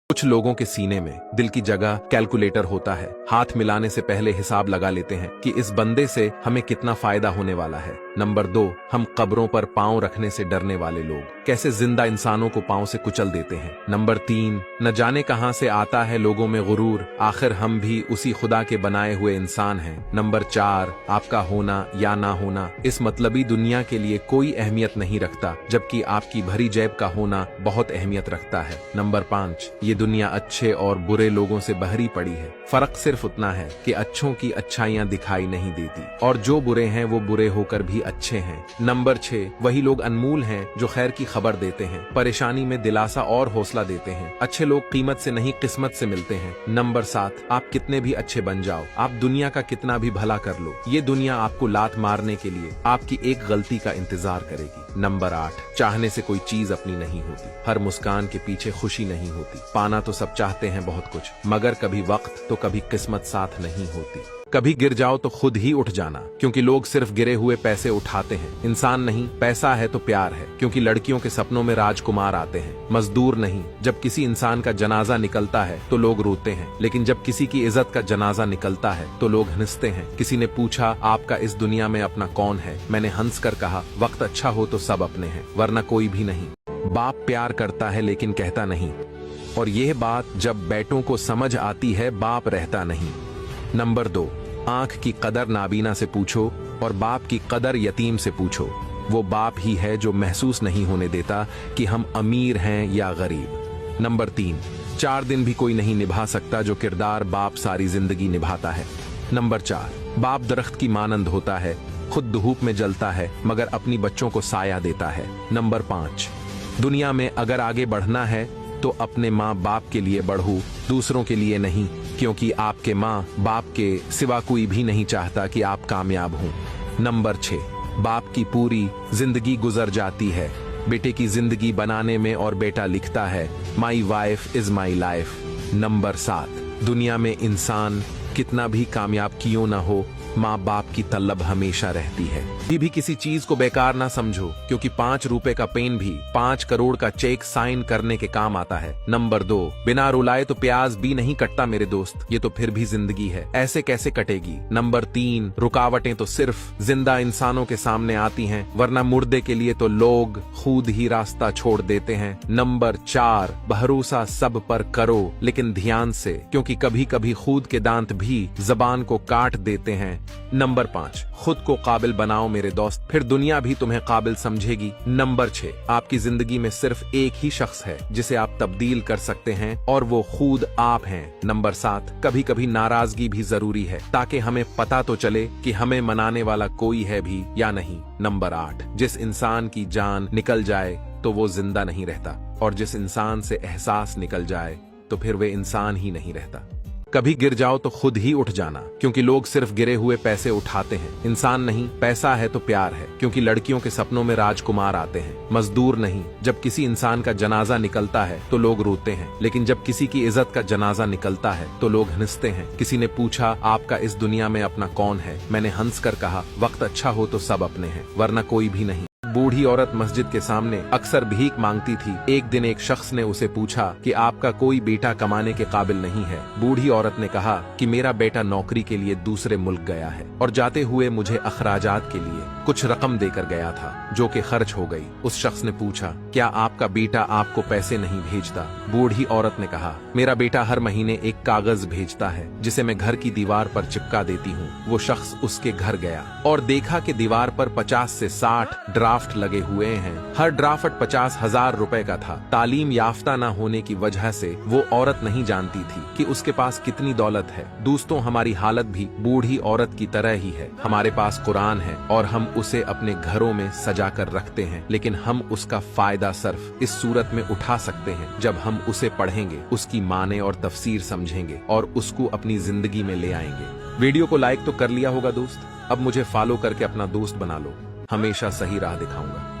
कुछ लोगों के सीने में दिल की जगह कैलकुलेटर होता है। हाथ मिलाने से पहले हिसाब लगा लेते हैं कि इस बंदे से हमें कितना फायदा होने वाला है। नंबर 2, हम कब्रों पर पांव रखने से डरने वाले लोग कैसे जिंदा इंसानों को पांव से कुचल देते हैं। नंबर 3, न जाने कहां से आता है लोगों में गुरूर, आखिर हम भी उसी खुदा के बनाए हुए इंसान हैं। नंबर 4, आपका होना या ना होना इस मतलबी दुनिया के लिए कोई अहमियत नहीं रखता, जबकि आपकी भरी जेब का होना बहुत अहमियत रखता है। नंबर 5, ये दुनिया अच्छे और बुरे लोगों से भरी पड़ी है। फर्क सिर्फ उतना है कि अच्छों की अच्छाइयां दिखाई नहीं देती और जो बुरे हैं वो बुरे होकर भी अच्छे हैं। नंबर 6, वही लोग अनमोल हैं जो खैर की खबर देते हैं, परेशानी में दिलासा और हौसला देते हैं। अच्छे लोग कीमत से नहीं किस्मत से मिलते हैं। नंबर 7, आप कितने भी अच्छे बन जाओ, आप दुनिया का कितना भी भला कर लो, ये दुनिया आपको लात मारने के लिए आपकी एक गलती का इंतजार करेगी। नंबर 8, चाहने से कोई चीज अपनी नहीं होती, हर मुस्कान के पीछे खुशी नहीं होती। पाना तो सब चाहते हैं बहुत कुछ, मगर कभी वक्त तो कभी किस्मत साथ नहीं होती। कभी गिर जाओ तो खुद ही उठ जाना, क्योंकि लोग सिर्फ गिरे हुए पैसे उठाते हैं। इंसान नहीं, पैसा है तो प्यार है, क्योंकि लड़कियों के सपनों में राजकुमार आते हैं। मजदूर नहीं, जब किसी इंसान का जनाजा निकलता है तो लोग रोते हैं, लेकिन जब किसी की इज्जत का जनाजा निकलता है तो लोग हंसते हैं। किसी ने पूछा, आपका इस दुनिया में अपना कौन है? मैंने हंस कर कहा, वक्त अच्छा हो तो सब अपने हैं, वरना कोई भी नहीं। बाप प्यार करता है लेकिन कहता नहीं, और यह बात जब बेटों को समझ आती है, बाप रहता नहीं। नंबर 2, आंख की कदर नाबीना से पूछो और बाप की कदर यतीम से पूछो। वो बाप ही है जो महसूस नहीं होने देता कि हम अमीर हैं या गरीब। नंबर 3, 4 दिन भी कोई नहीं निभा सकता जो किरदार बाप सारी जिंदगी निभाता है। नंबर 4, बाप दरख्त की मानंद होता है, खुद धूप में जलता है मगर अपनी बच्चों को साया देता है। नंबर 5, दुनिया में अगर आगे बढ़ना है तो अपने माँ बाप के लिए बढ़ो, दूसरों के लिए नहीं, क्योंकि आपके माँ बाप के सिवा कोई भी नहीं चाहता कि आप कामयाब हों। नंबर 6, बाप की पूरी जिंदगी गुजर जाती है बेटे की जिंदगी बनाने में और बेटा लिखता है, my wife is my life. Number 7, दुनिया में इंसान कितना भी कामयाब क्यों ना हो, माँ बाप की तलब हमेशा रहती है। भी किसी चीज को बेकार ना समझो, क्योंकि 5 रुपए का पेन भी 5 करोड़ का चेक साइन करने के काम आता है। नंबर 2, बिना रुलाए तो प्याज भी नहीं कटता मेरे दोस्त, ये तो फिर भी जिंदगी है, ऐसे कैसे कटेगी। नंबर 3, रुकावटें तो सिर्फ जिंदा इंसानों के सामने आती हैं, वरना मुर्दे के लिए तो लोग खुद ही रास्ता छोड़ देते हैं। नंबर 4, भरोसा सब पर करो लेकिन ध्यान से, क्योंकि कभी कभी खुद के दांत भी जबान को काट देते हैं। नंबर 5, खुद को काबिल बनाओ मेरे दोस्त, फिर दुनिया भी तुम्हें काबिल समझेगी। नंबर 6, आपकी जिंदगी में सिर्फ एक ही शख्स है जिसे आप तब्दील कर सकते हैं और वो खुद आप हैं। नंबर 7, कभी कभी नाराजगी भी जरूरी है ताकि हमें पता तो चले कि हमें मनाने वाला कोई है भी या नहीं। नंबर 8, जिस इंसान की जान निकल जाए तो वो जिंदा नहीं रहता, और जिस इंसान से एहसास निकल जाए तो फिर वे इंसान ही नहीं रहता। कभी गिर जाओ तो खुद ही उठ जाना, क्योंकि लोग सिर्फ गिरे हुए पैसे उठाते हैं। इंसान नहीं, पैसा है तो प्यार है, क्योंकि लड़कियों के सपनों में राजकुमार आते हैं। मजदूर नहीं, जब किसी इंसान का जनाजा निकलता है तो लोग रोते हैं, लेकिन जब किसी की इज्जत का जनाजा निकलता है तो लोग हंसते हैं। किसी ने पूछा, आपका इस दुनिया में अपना कौन है? मैंने हंस कर कहा, वक्त अच्छा हो तो सब अपने हैं, वरना कोई भी नहीं। बूढ़ी औरत मस्जिद के सामने अक्सर भीख मांगती थी। एक दिन एक शख्स ने उसे पूछा कि आपका कोई बेटा कमाने के काबिल नहीं है? बूढ़ी औरत ने कहा कि मेरा बेटा नौकरी के लिए दूसरे मुल्क गया है और जाते हुए मुझे अखराजात के लिए कुछ रकम देकर गया था, जो कि खर्च हो गई। उस शख्स ने पूछा, क्या आपका बेटा आपको पैसे नहीं भेजता? बूढ़ी औरत ने कहा, मेरा बेटा हर महीने एक कागज भेजता है जिसे मैं घर की दीवार पर चिपका देती हूँ। वो शख्स उसके घर गया और देखा कि दीवार पर 50 से 60 ड्राफ्ट लगे हुए हैं। हर ड्राफ्ट 50,000 रुपए का था। तालीम याफ्ता न होने की वजह से वो औरत नहीं जानती थी कि उसके पास कितनी दौलत है। दोस्तों, हमारी हालत भी बूढ़ी औरत की तरह ही है। हमारे पास कुरान है और हम उसे अपने घरों में सजा कर रखते हैं, लेकिन हम उसका फायदा सिर्फ इस सूरत में उठा सकते हैं जब हम उसे पढ़ेंगे, उसकी माने और तफसीर समझेंगे और उसको अपनी जिंदगी में ले आएंगे। वीडियो को लाइक तो कर लिया होगा दोस्त, अब मुझे फॉलो करके अपना दोस्त बना लो। हमेशा सही राह दिखाऊंगा।